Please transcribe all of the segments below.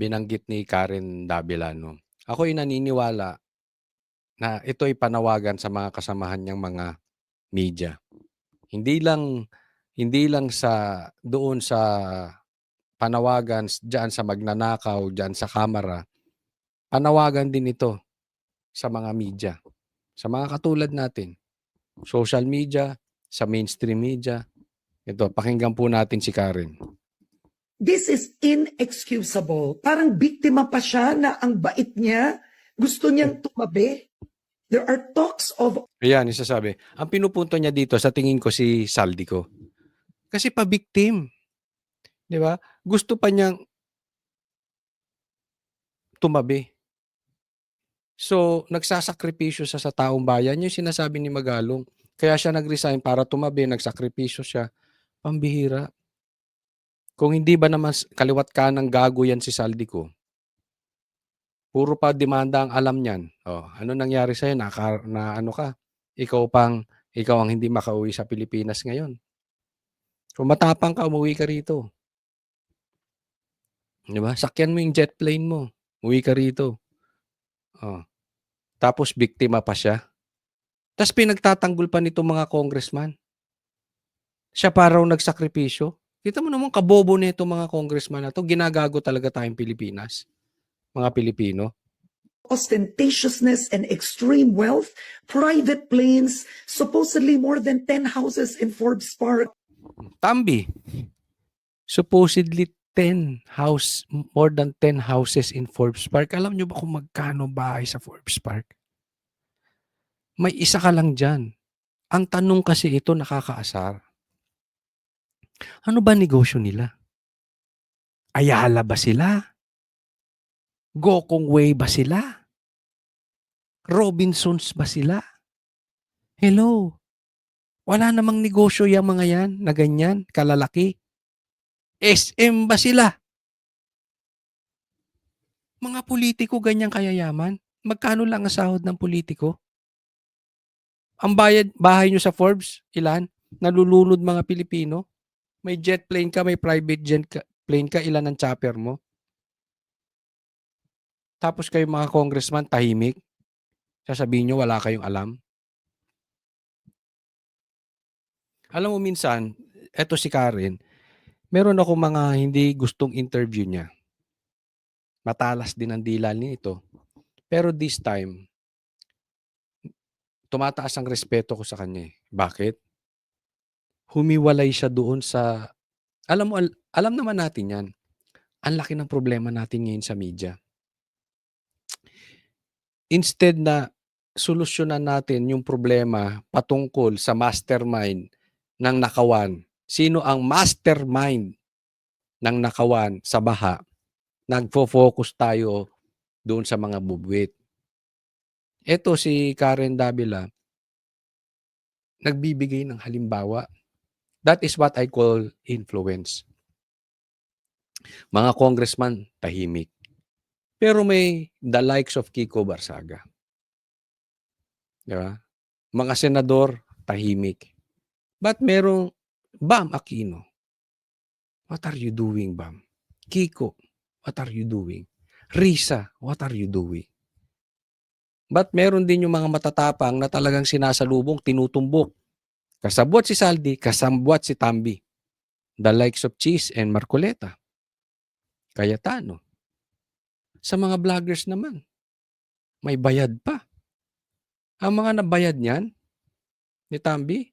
binanggit ni Karen Davila 'no, ako'y naniniwala na ito'y panawagan sa mga kasamahan niyang mga media. Hindi lang hindi lang sa doon sa panawagan diyan sa magnanakaw diyan sa kamera, panawagan din ito sa mga media, sa mga katulad natin, social media, sa mainstream media. Ito, pakinggan po natin si Karen. This is inexcusable. Parang biktima pa siya na ang bait niya, gusto niyang tumabi. There are talks of... Ayan, yung sasabi. Ang pinupunto niya dito, sa tingin ko si Saldico. Kasi pa-victim. Di ba? Gusto pa niyang tumabi. So, nagsasakripisyo siya sa taong bayan. Yung sinasabi ni Magalong. Kaya siya nag-resign para tumabi, nagsakripisyo siya. Pambihira. Kung hindi ba naman kaliwat kanang gago yan si Saldico, puro pa demanda ang alam niyan. Oh, ano nangyari sa'yo? Na ano ka? Ikaw ang hindi makauwi sa Pilipinas ngayon. Kung matapang ka, umuwi ka rito. Di ba? Sakyan mo yung jet plane mo. Umuwi ka rito. Oh. Tapos biktima pa siya. Tapos pinagtatanggol pa nito mga congressman. Siya pa raw nagsakripisyo. Kita mo naman kabobo nito mga congressman na to. Ginagago talaga tayong Pilipinas. Mga Pilipino. Ostentatiousness and extreme wealth, private planes, supposedly more than 10 houses in Forbes Park. Tambi. Supposedly more than 10 houses in Forbes Park. Alam nyo ba kung magkano bahay sa Forbes Park? May isa ka lang dyan. Ang tanong kasi ito nakakaasar. Ano ba negosyo nila? Ayala ba sila? Gokong Way ba sila? Robinsons ba sila? Hello? Wala namang negosyo yung mga yan na ganyan, kalalaki. SM ba sila? Mga politiko ganyan kayayaman? Magkano lang ang sahod ng politiko? Ang bahay nyo sa Forbes, ilan? Nalulunod mga Pilipino? May jet plane ka, may private jet plane ka, ilan ang chopper mo? Tapos kayo mga congressman, tahimik. Sasabihin nyo, wala kayong alam. Alam mo minsan, eto si Karen, meron ako mga hindi gustong interview niya. Matalas din ang dila nito. Pero this time, tumataas ang respeto ko sa kanya. Bakit? Humiwalay siya doon sa... alam naman natin yan. Ang laki ng problema natin ngayon sa media. Instead na solusyonan natin yung problema patungkol sa mastermind ng nakawan. Sino ang mastermind ng nakawan sa baha? Nagfo-focus tayo doon sa mga bubwit. Ito si Karen Davila, nagbibigay ng halimbawa. That is what I call influence. Mga congressman, tahimik. Pero may the likes of Kiko Barsaga. Diba? Mga senador, tahimik. But merong Bam Aquino. What are you doing, Bam? Kiko, what are you doing? Risa, what are you doing? But meron din yung mga matatapang na talagang sinasalubong, tinutumbok. Kasabwat si Saldi, kasabwat si Tambi. The likes of Cheese and Marcoleta. Cayetano. Sa mga vloggers naman, may bayad pa. Ang mga nabayad niyan, ni Tambi,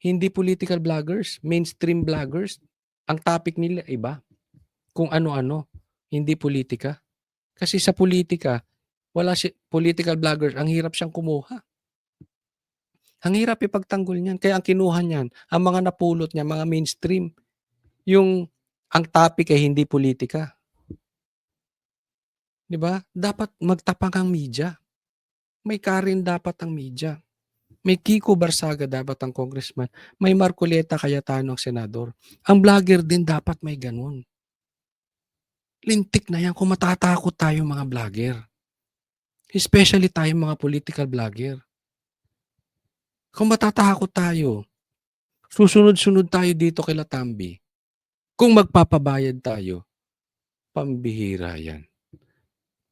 hindi political vloggers, mainstream vloggers. Ang topic nila iba. Kung ano-ano, hindi politika. Kasi sa politika, wala si political vloggers, ang hirap siyang kumuha. Ang hirap ipagtanggol niyan. Kaya ang kinuha niyan, ang mga napulot niya, mga mainstream, ang topic ay hindi politika. 'Di ba? Dapat magtapang ang media. May Karen dapat ang media. May Kiko Barsaga dapat ang congressman. May Marcoleta Cayetano ang senador. Ang vlogger din dapat may ganun. Lintik na yan kung matatakot tayo mga vlogger. Especially tayo mga political vlogger. Kung matatakot tayo, susunod-sunod tayo dito kay Latambi. Kung magpapabayad tayo, Pambihira yan.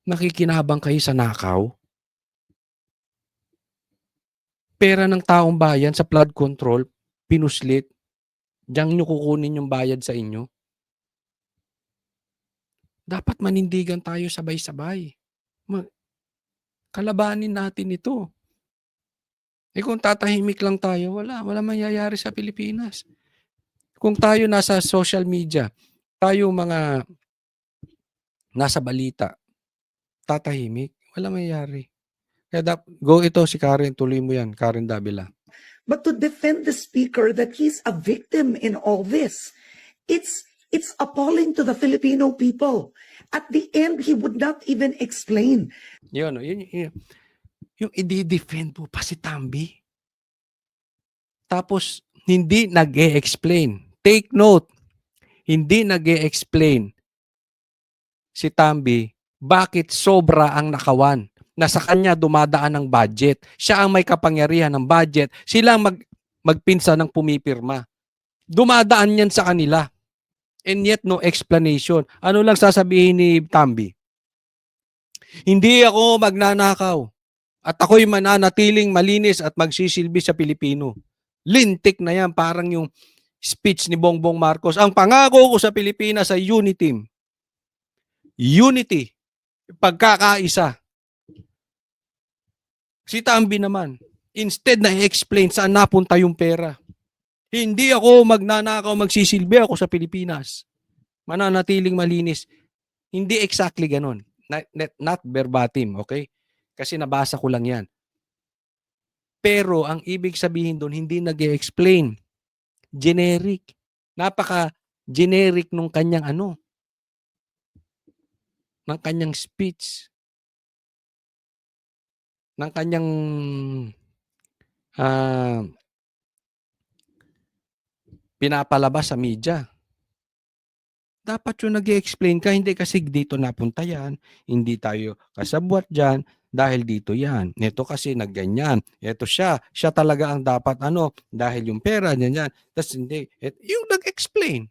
Nakikinabang kayo sa nakaw? Pera ng taong bayan sa flood control, pinuslit, diyan nyo kukunin yung bayad sa inyo? Dapat manindigan tayo sabay-sabay. Kalabanin natin ito. Kung tatahimik lang tayo, wala mangyayari sa Pilipinas. Kung tayo nasa social media, tayo mga nasa balita, tatahimik, wala mangyayari. Kaya go ito si Karen, tuloy mo yan, Karen Davila. But to defend the speaker that he's a victim in all this, it's appalling to the Filipino people. At the end, he would not even explain. Yun, yung i-defend mo pa si Tambi. Tapos, hindi nag-e-explain. Take note, hindi nag-e-explain si Tambi bakit sobra ang nakawan na sa kanya dumadaan ng budget. Siya ang may kapangyarihan ng budget. Sila magpinsa ng pumipirma. Dumadaan yan sa kanila. And yet, no explanation. Ano lang sasabihin ni Tambi? Hindi ako magnanakaw. At ako'y mananatiling malinis at magsisilbi sa Pilipino. Lintik na yan. Parang yung speech ni Bongbong Marcos. Ang pangako ko sa Pilipinas ay unity. Unity. Pagkakaisa. Si Tambi naman, instead na i-explain saan napunta yung pera. Hindi ako magnanakaw, magsisilbi ako sa Pilipinas. Mananatiling malinis. Hindi exactly ganun. Not verbatim, okay? Kasi nabasa ko lang yan. Pero ang ibig sabihin doon, hindi nag-e-explain. Generic. Napaka-generic nung kanyang ng kanyang speech. Ng kanyang pinapalabas sa media. Dapat yung nag-i-explain ka, hindi kasi dito napunta yan, hindi tayo kasabwat dyan, dahil dito yan. Ito kasi nagganyan. Ito siya talaga ang dapat dahil yung pera, yan. Tapos hindi, yung nag-explain.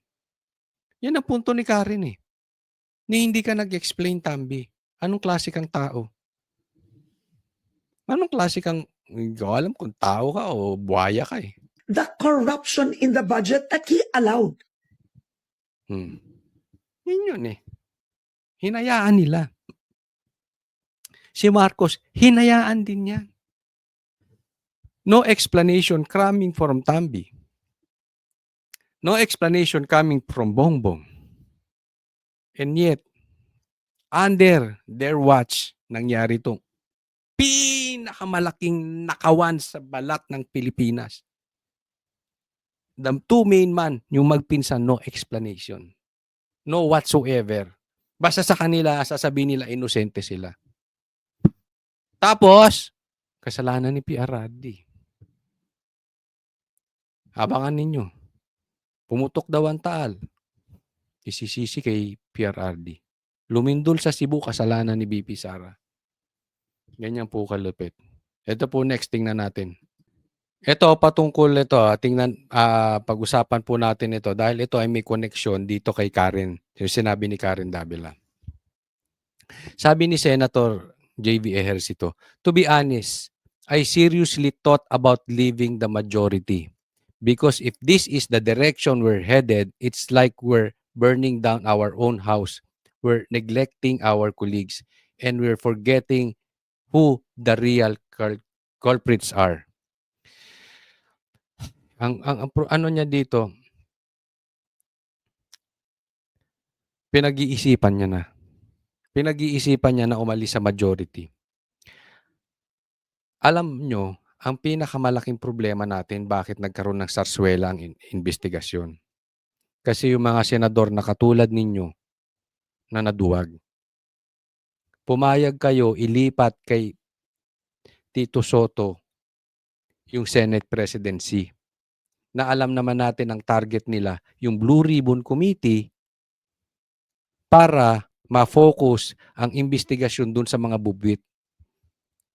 Yan ang punto ni Karen eh. Hindi ka nag-explain, Tambi. Anong klase kang tao? Anong klase kang, hindi ko alam kung tao ka o buhaya ka eh. The corruption in the budget that he allowed. Yun eh. Hinayaan nila. Si Marcos, hinayaan din yan. No explanation coming from Tambi. No explanation coming from Bongbong. And yet, under their watch, nangyari itong pinakamalaking nakawan sa balat ng Pilipinas. The two main man, yung magpinsan, no explanation. No whatsoever. Basta sa kanila, sasabihin nila, inosente sila. Tapos, kasalanan ni PRRD. Abangan ninyo. Pumutok daw ang taal. Isisisi kay PRRD. Lumindol sa Cebu, kasalanan ni BP Sara. Ganyan po kalupit. Ito po next, tingnan natin. Ito, patungkol ito, pag-usapan po natin ito dahil ito ay may connection dito kay Karen. Yung sinabi ni Karen Davila. Sabi ni Senator J.V. Ejercito, to be honest, I seriously thought about leaving the majority. Because if this is the direction we're headed, it's like we're burning down our own house. We're neglecting our colleagues. And we're forgetting who the real culprits are. Ang ano niya dito, pinag-iisipan niya na. Pinag-iisipan niya na umalis sa majority. Alam nyo, ang pinakamalaking problema natin bakit nagkaroon ng sarswela ang investigasyon. Kasi yung mga senador na katulad ninyo na naduwag, pumayag kayo ilipat kay Tito Soto yung Senate presidency na alam naman natin ang target nila, yung Blue Ribbon Committee, para ma-focus ang investigasyon doon sa mga bubwit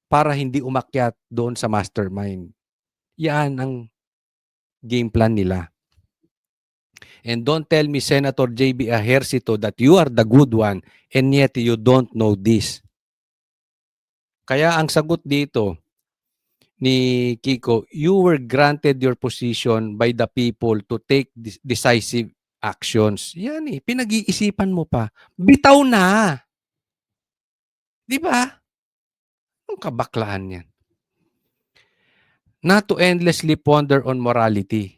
para hindi umakyat doon sa mastermind. Yan ang game plan nila. And don't tell me, Senator JB Ejercito, that you are the good one and yet you don't know this. Kaya ang sagot dito ni Kiko, you were granted your position by the people to take decisive actions. Yan eh, pinag-iisipan mo pa. Bitaw na. Di ba? Ang kabaklaan yan. Not to endlessly ponder on morality.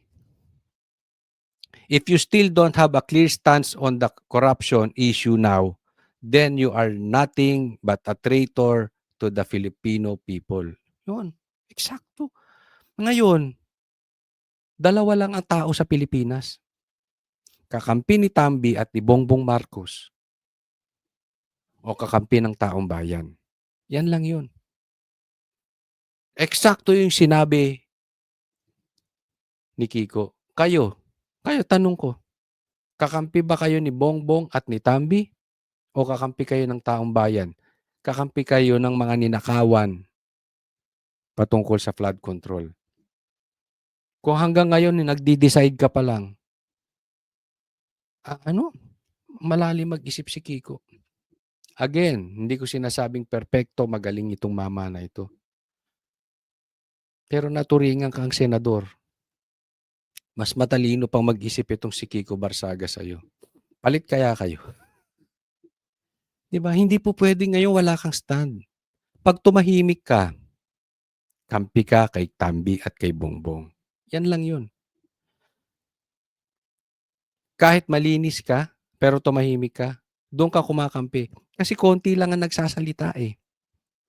If you still don't have a clear stance on the corruption issue now, then you are nothing but a traitor to the Filipino people. Yun. Eksakto. Ngayon, dalawa lang ang tao sa Pilipinas. Kakampi ni Tambi at ni Bongbong Marcos o kakampi ng taong bayan. Yan lang yun. Eksakto yung sinabi ni Kiko. Kayo tanong ko, kakampi ba kayo ni Bongbong at ni Tambi o kakampi kayo ng taong bayan? Kakampi kayo ng mga ninakawan patungkol sa flood control? Kung hanggang ngayon nagdi-decide ka pa lang, malalim mag-isip si Kiko. Again, hindi ko sinasabing perpekto, magaling itong mama na ito. Pero naturingan kang senador. Mas matalino pang mag-isip itong si Kiko Barsaga sa'yo. Palit kaya kayo? Diba? Hindi po pwede ngayon wala kang stand. Pag tumahimik ka, kampi ka kay Tambi at kay Bongbong. Yan lang yun. Kahit malinis ka, pero tumahimik ka, doon ka kumakampi. Kasi konti lang ang nagsasalita eh.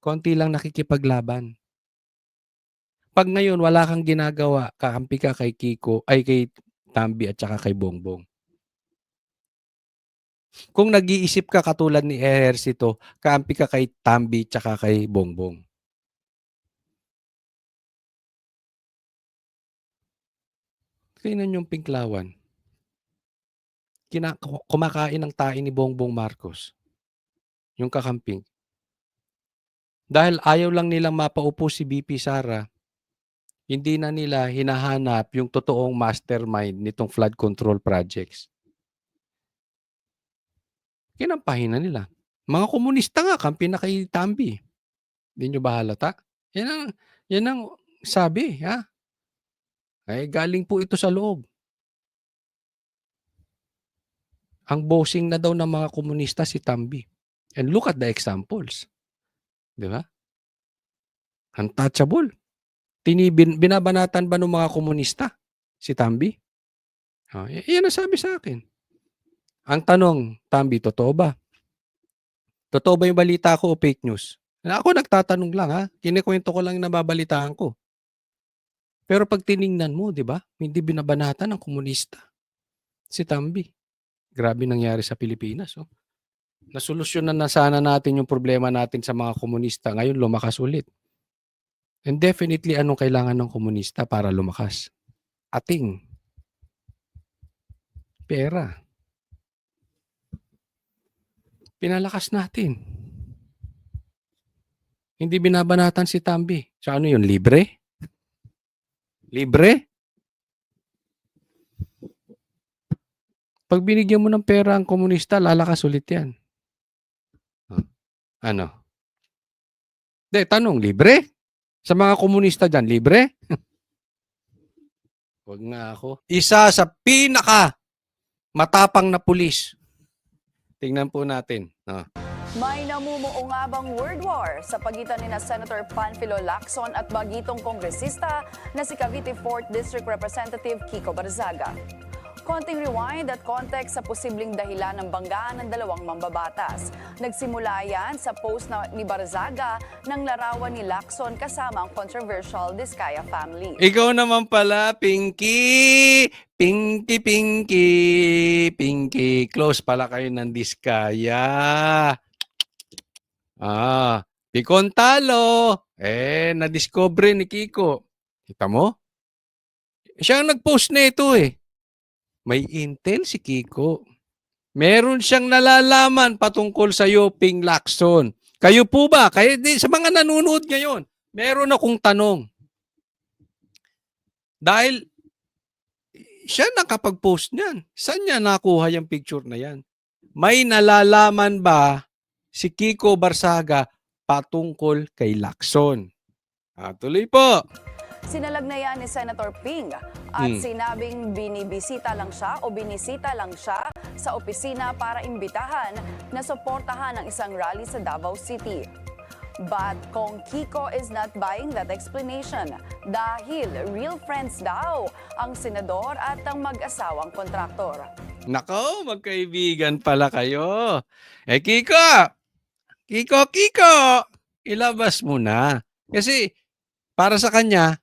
Konti lang nakikipaglaban. Pag ngayon wala kang ginagawa, kakampi ka kay Kiko, ay kay Tambi at saka kay Bongbong. Kung nag-iisip ka katulad ni Ejercito, kakampi ka kay Tambi at saka kay Bongbong. Tingnan yung Pinklawan. Kumakain ng tae ni Bongbong Marcos. Yung kakamping. Dahil ayaw lang nilang mapaupo si BP Sara, hindi na nila hinahanap yung totoong mastermind nitong flood control projects. Kinampahin na nila. Mga komunista nga, kampi na kay Tambi. Hindi nyo ba halata? Yan ang sabi, ha? Ay, galing po ito sa loob. Ang bossing na daw ng mga komunista si Tambi. And look at the examples. Di ba? Untouchable. Binabanatan ba ng mga komunista si Tambi? Yan ang sabi sa akin. Ang tanong, Tambi, totoo ba? Totoo ba yung balita ko o fake news? Ako nagtatanong lang ha. Kinikwento ko lang yung nababalitaan ko. Pero pag tiningnan mo, di ba? Hindi binabanatan ng komunista si Tambi. Grabe nangyari sa Pilipinas. Oh. Nasolusyonan na sana natin yung problema natin sa mga komunista. Ngayon, lumakas ulit. And definitely, anong kailangan ng komunista para lumakas? Ating pera. Pinalakas natin. Hindi binabanatan si Tambi. Sa ano yun? Libre? Libre? Pag binigyan mo ng pera ang komunista, lalakas ulit yan. Ano? Tanong, libre? Sa mga komunista dyan, libre? Huwag nga ako. Isa sa pinaka matapang na pulis. Tingnan po natin. May namumuo nga bang word war sa pagitan ni Senator Panfilo Lacson at bagitong kongresista na si Cavite 4th District Representative Kiko Barzaga? Konting rewind at context sa posibleng dahilan ng banggaan ng dalawang mambabatas. Nagsimula yan sa post ni Barzaga ng larawan ni Lacson kasama ang controversial Diskaya family. Ikaw naman pala, Pinky! Pinky, Pinky! Pinky, close pala kayo ng Diskaya. Pikon talo. Na-discover ni Kiko. Kita mo? Siya ang nag-post na ito eh. May intel si Kiko. Meron siyang nalalaman patungkol sa Ping Lacson. Kayo po ba? Sa mga nanonood ngayon, meron akong tanong. Dahil siya nakapag-post niyan. Saan niya nakuha yung picture na yan? May nalalaman ba si Kiko Barsaga patungkol kay Lacson? Tuloy po. Sinalagnayan ni Senator Ping at sinabing binisita lang siya sa opisina para imbitahan na suportahan ang isang rally sa Davao City. But Kong Kiko is not buying that explanation dahil real friends daw ang senador at ang mag-asawang kontraktor. Nako, magkaibigan pala kayo. Kiko! Kiko! Ilabas mo na. Kasi para sa kanya,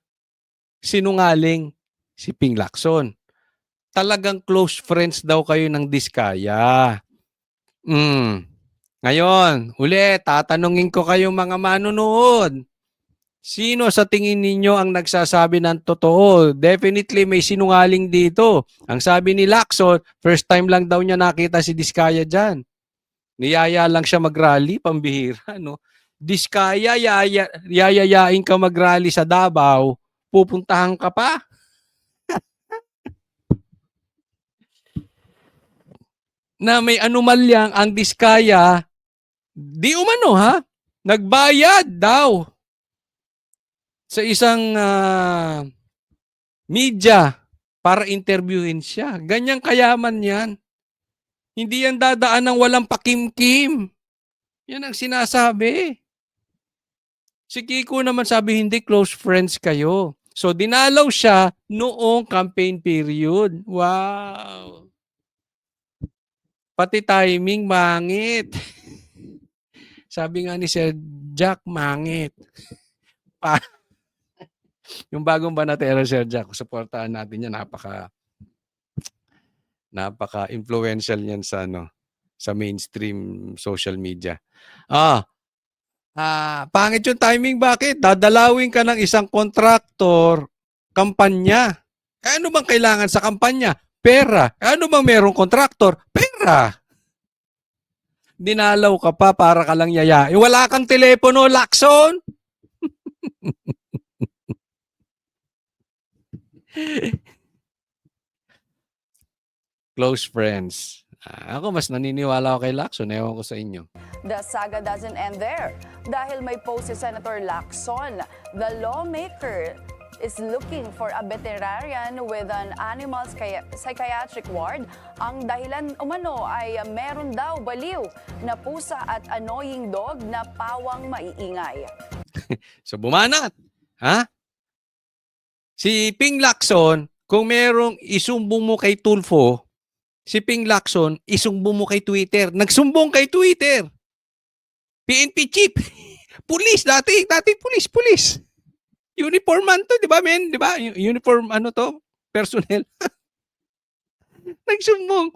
sinungaling si Ping Lacson. Talagang close friends daw kayo ng Diskaya. Ngayon, ulit, tatanungin ko kayo mga manunood. Sino sa tingin ninyo ang nagsasabi ng totoo? Definitely may sinungaling dito. Ang sabi ni Lacson, first time lang daw niya nakita si Diskaya dyan. Niyaya lang siya mag-rally, pambihira, no? Diskaya, yayayain ka mag-rally sa Davao, pupuntahan ka pa? Na may anomalyang ang Diskaya, di umano ha, nagbayad daw sa isang media para interviewin siya. Ganyang kayaman yan. Hindi yan dadaan ng walang pakimkim. Yan ang sinasabi. Si Kiko naman sabi, hindi, close friends kayo. So, dinalaw siya noong campaign period. Wow! Pati timing, mangit. Sabi nga ni Sir Jack, mangit. Yung bagong banatero, Sir Jack, supportahan natin yan. Napaka-influential yan sa mainstream social media. Pangit yung timing. Bakit? Dadalawin ka ng isang kontraktor, kampanya. Ano bang kailangan sa kampanya? Pera. Ano bang merong kontraktor? Pera. Dinalaw ka pa para ka lang yayain. Wala kang telepono, Lacson. Close friends. Ako mas naniniwala ako kay Lacson. Ewan ko sa inyo. The saga doesn't end there. Dahil may post si Senator Lacson, the lawmaker is looking for a veterinarian with an animal psychiatric ward. Ang dahilan umano ay meron daw baliw na pusa at annoying dog na pawang maiingay. So bumanat. Si Ping Lacson, kung merong isumbong mo kay Tulfo, si Ping Lacson, isumbong mo kay Twitter. Nagsumbong kay Twitter. PNP chief. Pulis, dati pulis. Uniform man to, di ba, men? Di ba? Uniform, personnel. Nagsumbong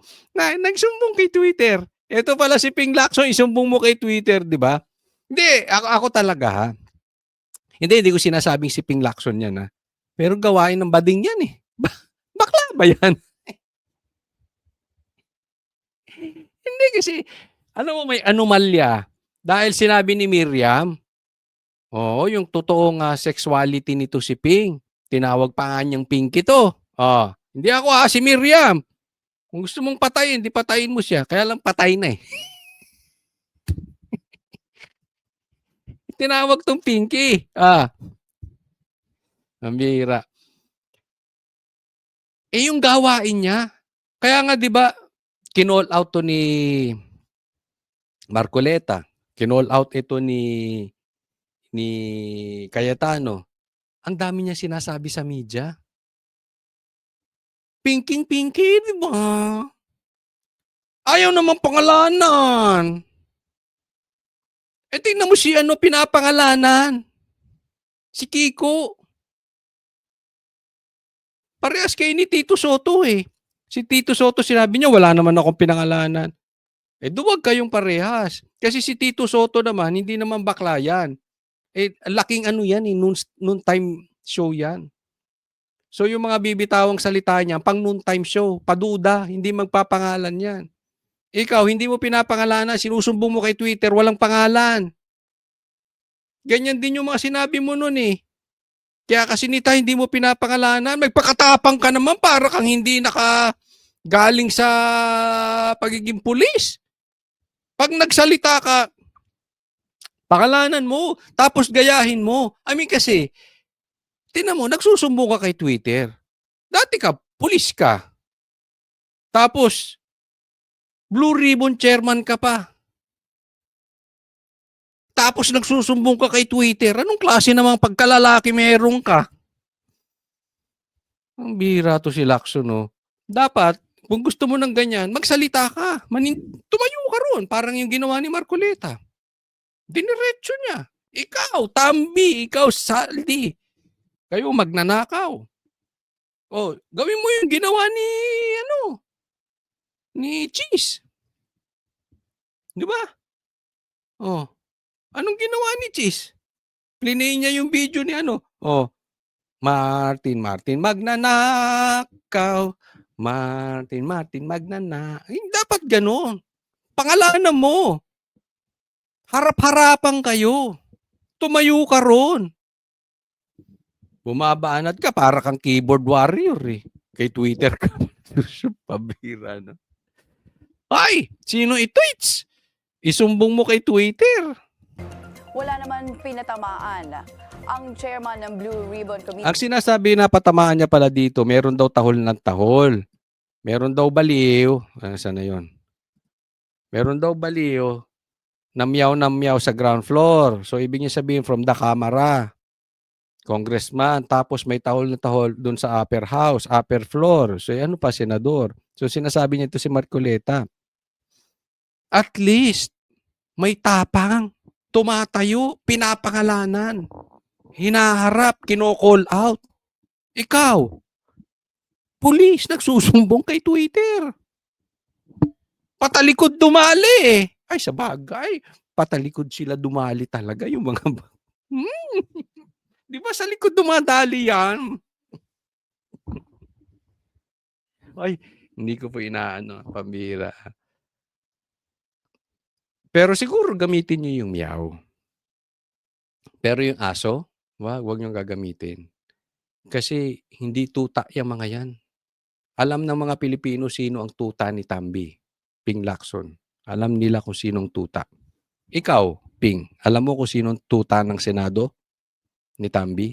kay Twitter. Ito pala si Ping Lacson, isumbong mo kay Twitter, di ba? Hindi, ako talaga, ha? Hindi ko sinasabing si Ping Lacson yan, ha? Pero gawain ng bading yan, eh. Bakla ba yan? Hindi kasi, may anomalya. Dahil sinabi ni Miriam, yung totoong sexuality nito si Ping. Tinawag pa nga niyang Pinky to. Hindi ako si Miriam. Kung gusto mong patayin, di patayin mo siya. Kaya lang patay na eh. Tinawag tong Pinky. Ang bihira. Yung gawain niya. Kaya nga di ba, kinall out to ni Marcoleta. Kinall out ito ni Cayetano. Ang dami niya sinasabi sa media. Pinky, di ba? Ayaw naman pangalanan. Tingnan mo si pinapangalanan. Si Kiko. Parehas kayo ni Tito Soto eh. Si Tito Soto sinabi niya, wala naman akong pinangalanan. Duwag kayong parehas. Kasi si Tito Soto naman, hindi naman bakla yan. Laking yan eh, noon time show yan. So yung mga bibitawang salita niya, pang noon time show, paduda, hindi magpapangalan yan. Ikaw, hindi mo pinapangalanan, sinusumbong mo kay Twitter, walang pangalan. Ganyan din yung mga sinabi mo noon eh. Kaya kasi Nita, hindi mo pinapangalanan. Magpakatapang ka naman para kang hindi galing sa pagiging pulis. Pag nagsalita ka, pangalanan mo, tapos gayahin mo. I mean kasi, tingnan mo, nagsusumbong ka kay Twitter. Dati ka, pulis ka. Tapos, Blue Ribbon chairman ka pa. Tapos nagsusumbong ka kay Twitter. Anong klase namang pagkalalaki meron ka? Ang bihira to si Lacson, no? Dapat, kung gusto mo ng ganyan, magsalita ka. Tumayo ka ron. Parang yung ginawa ni Marcoleta. Diniretso niya. Ikaw, Tambi. Ikaw, Saldi. Kayo magnanakaw. Oh, gawin mo yung ginawa ni Cheese. Di ba? Oh. Anong ginawa ni Cheese? Plinay niya yung video ni Oh, Martin magnanakaw. Martin magnanakaw. Dapat gano'n. Pangalanan mo. Harap-harapan kayo. Tumayo ka ron. Bumabaanad ka para kang keyboard warrior eh. Kay Twitter ka. Pabira, no? Ay! Sino i-tweets? Isumbong mo kay Twitter. Wala naman pinatamaan ang chairman ng Blue Ribbon Committee. Ang sinasabi na patamaan niya pala dito, meron daw tahol ng tahol. Meron daw baliw. Saan na yun? Meron daw baliw na miyaw sa ground floor. So, ibig niya sabihin from the camera. Congressman. Tapos may tahol na tahol dun sa upper house, upper floor. So, ano pa, senador? So, sinasabi niya ito si Marcoleta. At least, may tapang. Tumatayo, pinapangalanan. Hinaharap, kino-call out. Ikaw, pulis, nagsusumbong kay Twitter. Patalikod dumali eh. Ay, sa bagay, patalikod sila dumali talaga yung mga... Di ba sa likod dumadali yan? Ay, hindi ko po inaano, pambira. Pero siguro gamitin niyo yung meow. Pero yung aso, wag niyong gagamitin. Kasi hindi tuta yung mga yan. Alam ng mga Pilipino sino ang tuta ni Tambi, Ping Lacson. Alam nila kung sinong tuta. Ikaw, Ping, alam mo kung sinong tuta ng Senado ni Tambi?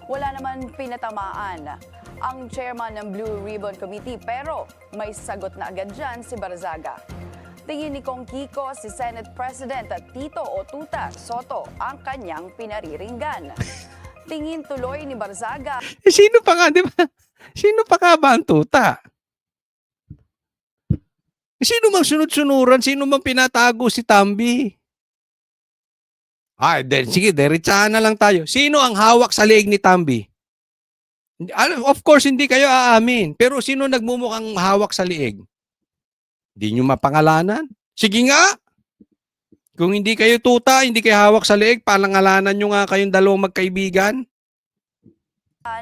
Wala naman pinatamaan ang chairman ng Blue Ribbon Committee pero may sagot na agad dyan si Barzaga. Tingin ni Kong Kiko si Senate President at Tito o Tuta Soto ang kanyang pinariringgan. Tingin tuloy ni Barzaga. Sino pa nga, di ba? Sino pa ka ba ang tuta? Sino mang sunod-sunuran? Sino mang pinatago si Tambi? Sige, diretsahan na lang tayo. Sino ang hawak sa leeg ni Tambi? Of course, hindi kayo aamin. Pero sino nagmumukhang hawak sa leeg? Hindi nyo mapangalanan? Sige nga! Kung hindi kayo tuta, hindi kayo hawak sa leeg, palangalanan nyo nga kayong dalawang magkaibigan.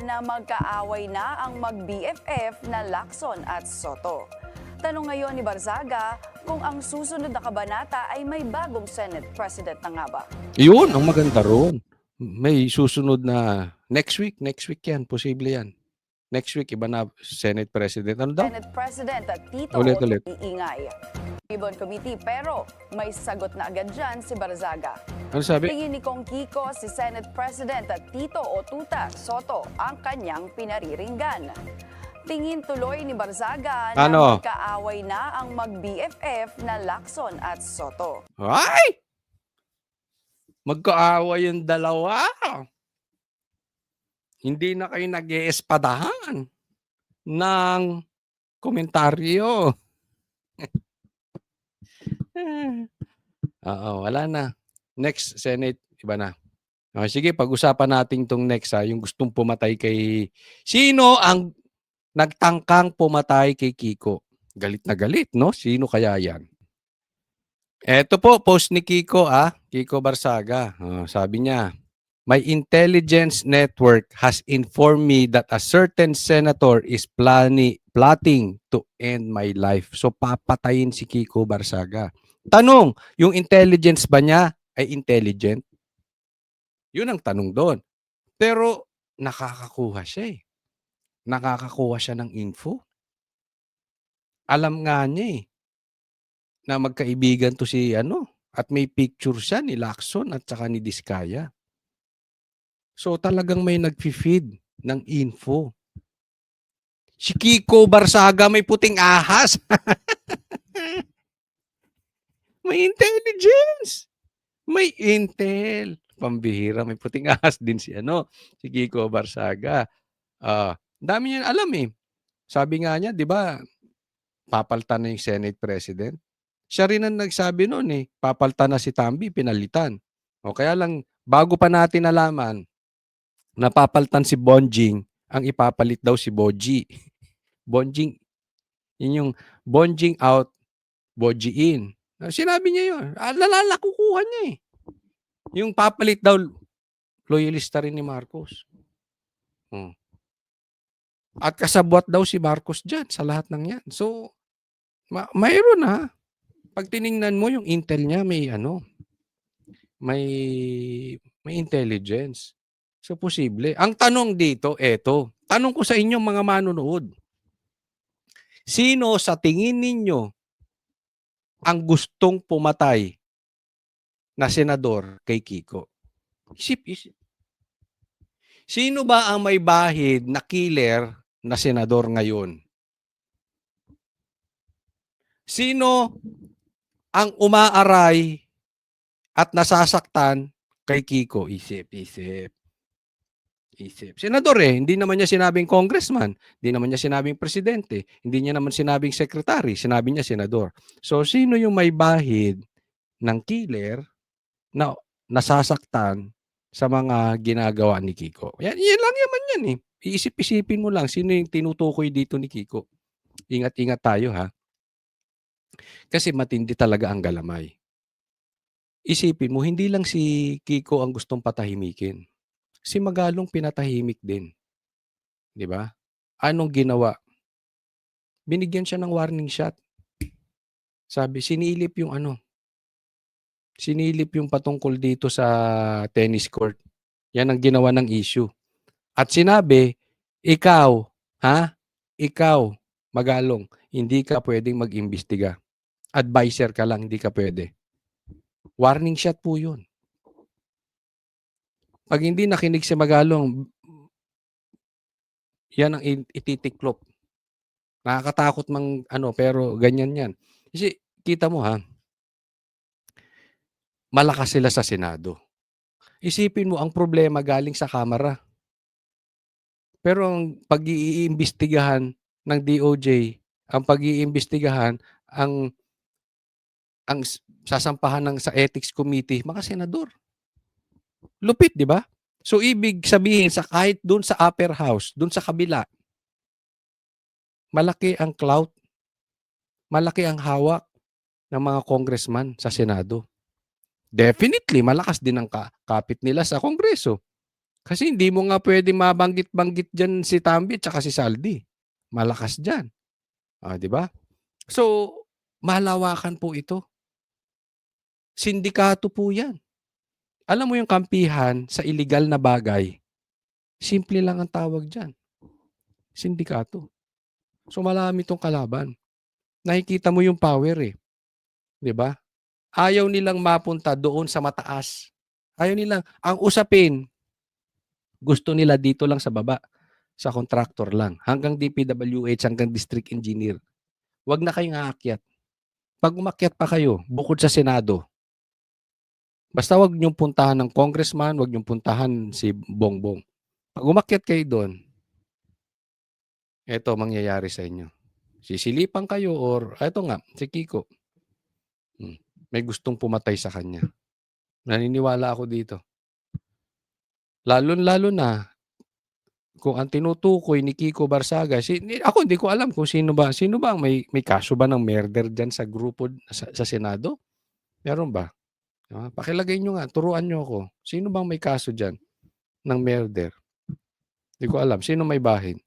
Na magkaaway na ang mag-BFF na Lacson at Soto. Tanong ngayon ni Barzaga kung ang susunod na kabanata ay may bagong Senate President na nga ba. Yun, ang maganda ron. May susunod na next week yan, posible yan. Next week, iba na Senate President. Ano daw? Senate President at Tito Ulit. iingay. Ribbon Committee pero may sagot na agad dyan si Barzaga. Ano sabi? Tingin ni Kong Kiko si Senate President at Tito o Tuta Soto ang kanyang pinariringgan. Tingin tuloy ni Barzaga na magkaaway na ang mag-BFF na Lacson at Soto. Ay! Magkaaway yung dalawa. Hindi na kayo nag-iespadahan ng komentaryo. Wala na. Next, Senate, iba na. Sige, pag-usapan natin itong next yung gustong pumatay kay... Sino ang nagtangkang pumatay kay Kiko? Galit na galit, no? Sino kaya yan? Eto po, post ni Kiko, Kiko Barzaga. Sabi niya, my intelligence network has informed me that a certain senator is plotting to end my life. So, papatayin si Kiko Barzaga. Tanong, yung intelligence ba niya ay intelligent? Yun ang tanong doon. Pero nakakakuha siya, eh. Nakakakuha siya ng info. Alam nga niya, na magkaibigan 'to si ano, at may picture siya ni Lacson at saka ni Diskaya. So, talagang may nagfi-feed ng info. Si Kiko Barsaga may puting ahas. May intelligence. May intel. Pambihira, may puting ahas din si si Kiko Barsaga. Dami niyang alam, eh. Sabi nga niya, 'di ba, papalitan na yung Senate President. Siya rin ang nagsabi no'n, eh, papalitan na si Tambi, pinalitan. O kaya lang, bago pa natin nalaman na papalitan si Bonjing, ang ipapalit daw si Boji. Bonjing, yun yung Bonjing out, Boji in. Sinabi niya yun. Kukuha niya, eh. Yung papalit daw, loyalista rin ni Marcos. At kasabwat daw si Marcos dyan sa lahat ng yan. So, mayroon ha. Pag tiningnan mo yung intel niya, may intelligence. So, posible. Ang tanong dito, tanong ko sa inyong mga manonood, sino sa tingin ninyo ang gustong pumatay na senador kay Kiko? Isip. Sino ba ang may bahid na killer na senador ngayon? Sino ang umaaray at nasasaktan kay Kiko? Isip. Senador, hindi naman niya sinabing congressman, hindi naman niya sinabing presidente, hindi niya naman sinabing secretary, sinabi niya senador. So, sino yung may bahid ng killer na nasasaktan sa mga ginagawa ni Kiko? Yan lang naman yan, eh. Iisip-isipin mo lang sino yung tinutukoy dito ni Kiko. Ingat-ingat tayo, ha? Kasi matindi talaga ang galamay. Isipin mo, hindi lang si Kiko ang gustong patahimikin. Si Magalong pinatahimik din. 'Di ba? Anong ginawa? Binigyan siya ng warning shot. Sabi, sinilip yung patungkol dito sa tennis court. Yan ang ginawa ng issue. At sinabi, ikaw, Magalong, hindi ka pwedeng mag-imbestiga. Advisor ka lang, hindi ka pwede. Warning shot po yun. Pag hindi nakinig si Magalong, yan ang ititiklop. Nakakatakot mang pero ganyan yan. Kasi kita mo malakas sila sa Senado. Isipin mo ang problema galing sa Kamara. Pero ang pag-iimbestigahan ng DOJ, ang pag-iimbestigahan, ang sasampahan sa Ethics Committee, mga senador. Lupit, di ba? So, ibig sabihin, kahit doon sa upper house, doon sa kabila, malaki ang clout, malaki ang hawak ng mga congressman sa Senado. Definitely, malakas din ang kapit nila sa Kongreso. Kasi hindi mo nga pwede mabanggit-banggit dyan si Tambi at saka si Saldi. Malakas dyan. Di ba? So, malawakan po ito. Sindikato po yan. Alam mo yung kampihan sa illegal na bagay, simple lang ang tawag dyan. Sindikato. So, marami itong kalaban. Nakikita mo yung power, eh. 'Di ba? Ayaw nilang mapunta doon sa mataas. Ayaw nilang, ang usapin, gusto nila dito lang sa baba, sa contractor lang, hanggang DPWH, hanggang district engineer. Huwag na kayong aakyat. Pag umakyat pa kayo, bukod sa Senado, basta huwag niyong puntahan ng congressman, huwag niyong puntahan si Bongbong. Pag umakyat kayo doon, eto mangyayari sa inyo. Sisilipan kayo or, eto nga, si Kiko. May gustong pumatay sa kanya. Naniniwala ako dito. Lalo na kung ang tinutukoy ni Kiko Barsaga, ako hindi ko alam kung sino ba ang may kaso ba ng murder dyan sa grupo sa Senado? Meron ba? Pakilagay nyo nga, turuan nyo ako. Sino bang may kaso dyan ng murder? Hindi ko alam. Sino may bahid?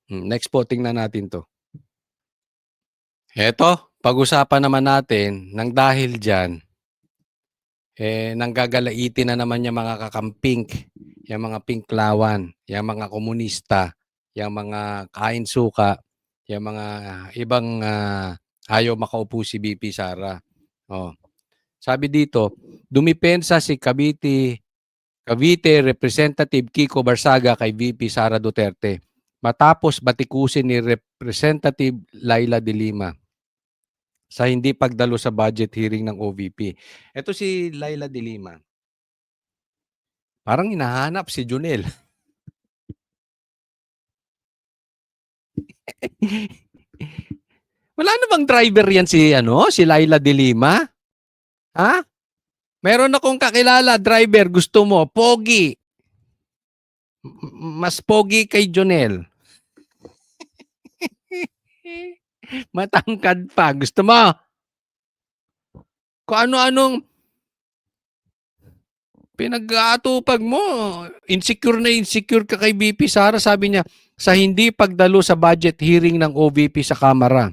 Next po, tingnan natin to. Eto, pag-usapan naman natin nang dahil dyan, nanggagalaitin na naman yung mga kakamping, yung mga pinklawan, yung mga komunista, yung mga kain suka, yung mga ibang ayaw makaupo si VP Sara. Oh. Sabi dito, dumipensa si Cavite Representative Kiko Barsaga kay VP Sara Duterte matapos batikusin ni Representative Laila de Lima sa hindi pagdalo sa budget hearing ng OVP. Ito si Laila de Lima. Parang hinahanap si Junel. Wala na bang driver yan si Laila de Lima? Ha? Meron akong kakilala, driver, gusto mo, pogi. Mas pogi kay Junel. Matangkad pa. Gusto mo? Kung ano-anong pinag-aatupag mo. Insecure na insecure ka kay VP Sara. Sabi niya, sa hindi pagdalo sa budget hearing ng OVP sa Kamara.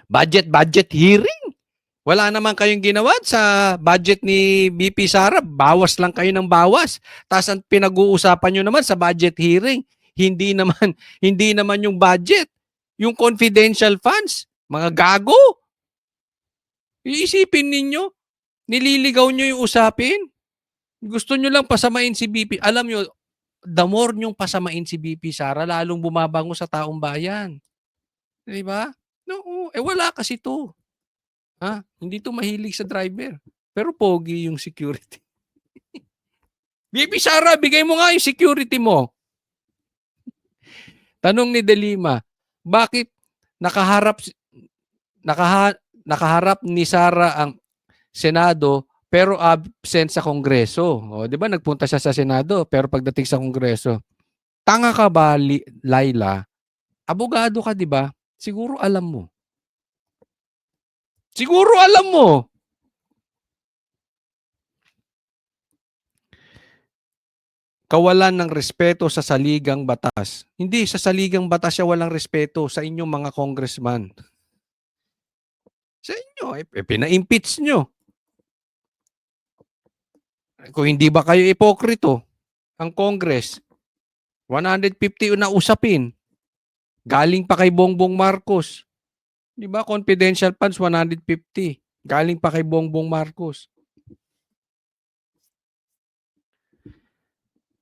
Budget hearing? Wala naman kayong ginawa sa budget ni VP Sara. Bawas lang kayo ng bawas. Tapos ang pinag-uusapan nyo naman sa budget hearing, hindi naman yung budget. Yung confidential funds. Mga gago. Iisipin ninyo. Nililigaw nyo yung usapin. Gusto nyo lang pasamain si VP. Alam nyo, the more nyong pasamain si VP Sara, lalong bumabango sa taong bayan. Di ba? No, wala kasi to. Ha? Hindi to mahilig sa driver. Pero pogi yung security. VP Sara, bigay mo nga yung security mo. Tanong ni De Lima, bakit nakaharap ni Sara ang Senado pero absent sa Kongreso? O, 'di ba nagpunta siya sa Senado pero pagdating sa Kongreso, tanga ka ba, Laila? Abogado ka, 'di ba? Siguro alam mo. Siguro alam mo. Kawalan ng respeto sa saligang batas. Hindi, sa saligang batas siya walang respeto sa inyong mga congressman. Sa inyo, pina-impeach nyo. Kung hindi ba kayo ipokrito, ang Congress, 150 na usapin. Galing pa kay Bongbong Marcos. Di ba? Confidential funds, 150. Galing pa kay Bongbong Marcos.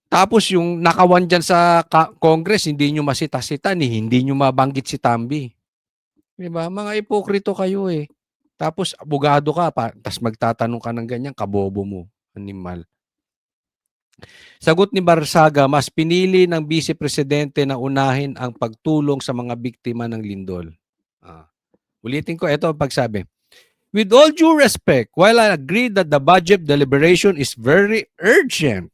Tapos yung nakawan dyan sa Congress, hindi nyo masita-sita hindi nyo mabanggit si Tambi. Diba? Mga ipokrito kayo eh. Tapos abogado ka pa, tapos magtatanong ka ng ganyan, kabobo mo, animal. Sagot ni Barsaga, mas pinili ng Vice Presidente na unahin ang pagtulong sa mga biktima ng lindol. Ulitin ko, ito ang pagsabi. With all due respect, while I agree that the budget deliberation is very urgent,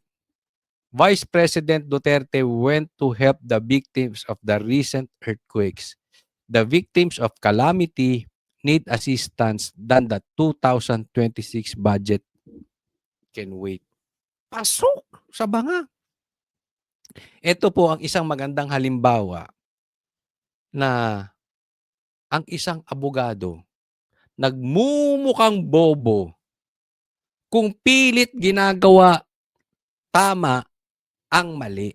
Vice President Duterte went to help the victims of the recent earthquakes. The victims of calamity need assistance than the 2026 budget can wait. Pasok sa banga. Ito po ang isang magandang halimbawa na ang isang abogado nagmumukhang bobo kung pilit ginagawa tama ang mali.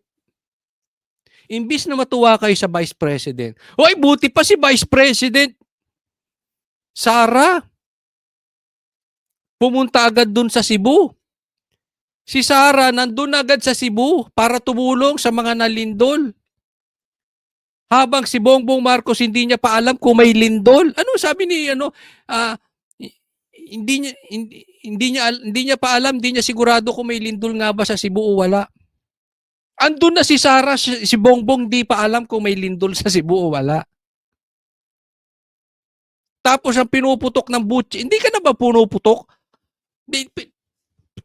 Imbis na matuwa kayo sa Vice President. Hoy, buti pa si Vice President Sara. Pumunta agad dun sa Cebu. Si Sara nandun agad sa Cebu para tumulong sa mga nalindol. Habang si Bongbong Marcos hindi niya pa alam kung may lindol. Ano sabi ni hindi niya pa alam, hindi niya sigurado kung may lindol nga ba sa Cebu o wala. Andun na si Sara, si Bongbong di pa alam kung may lindol sa Cebu o wala. Tapos ang pinuputok ng butchi, hindi ka na ba punuputok?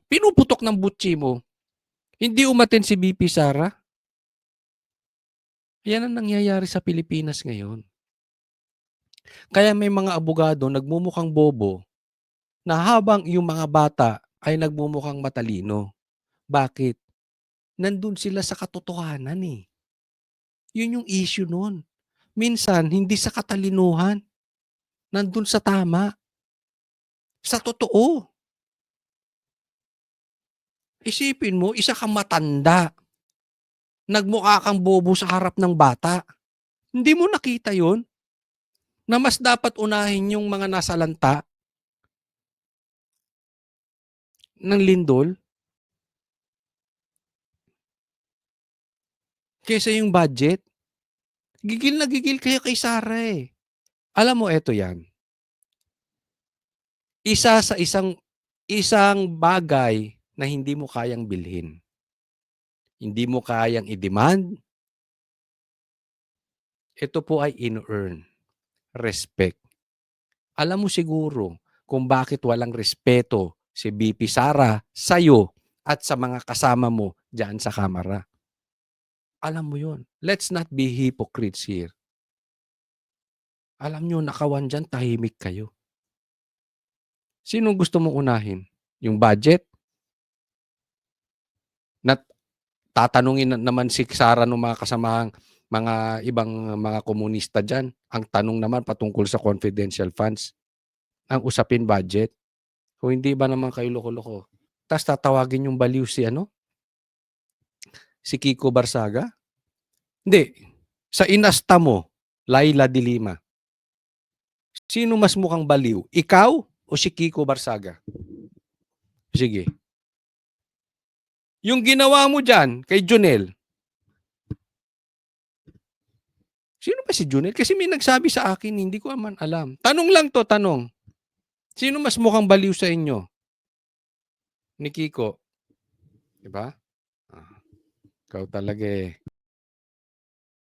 Pinuputok ng butchi mo. Hindi umaten si BP Sara. Yan ang nangyayari sa Pilipinas ngayon. Kaya may mga abogado nagmumukhang bobo na habang yung mga bata ay nagmumukhang matalino. Bakit? Nandun sila sa katotohanan eh. Yun yung issue nun. Minsan, hindi sa katalinuhan. Nandun sa tama. Sa totoo. Isipin mo, isa kang matanda. Nagmukha kang bobo sa harap ng bata. Hindi mo nakita yon na mas dapat unahin yung mga nasa lanta ng lindol kaysa yung budget? Gigil na gigil kayo kay Sara eh. Alam mo, eto yan. Isa sa isang bagay na hindi mo kayang bilhin. Hindi mo kayang i-demand. Ito po ay in-earn. Respect. Alam mo siguro kung bakit walang respeto si BP Sara sa'yo at sa mga kasama mo dyan sa kamera. Alam mo yun. Let's not be hypocrites here. Alam nyo, nakawan dyan, tahimik kayo. Sino gusto mong unahin? Yung budget? Na tatanungin naman si Sara ng mga kasamahang mga ibang mga komunista dyan. Ang tanong naman patungkol sa confidential funds. Ang usapin budget. Kung hindi ba naman kayo loko-loko? Tapos tatawagin yung baliw si Kiko Barsaga? Hindi. Sa inasta mo, Laila de Lima. Sino mas mukhang baliw? Ikaw o si Kiko Barsaga? Sige. Yung ginawa mo dyan kay Junel. Sino ba si Junel? Kasi may nagsabi sa akin, hindi ko man alam. Tanong lang to, tanong. Sino mas mukhang baliw sa inyo? Ni Kiko. Diba? Ikaw talaga eh.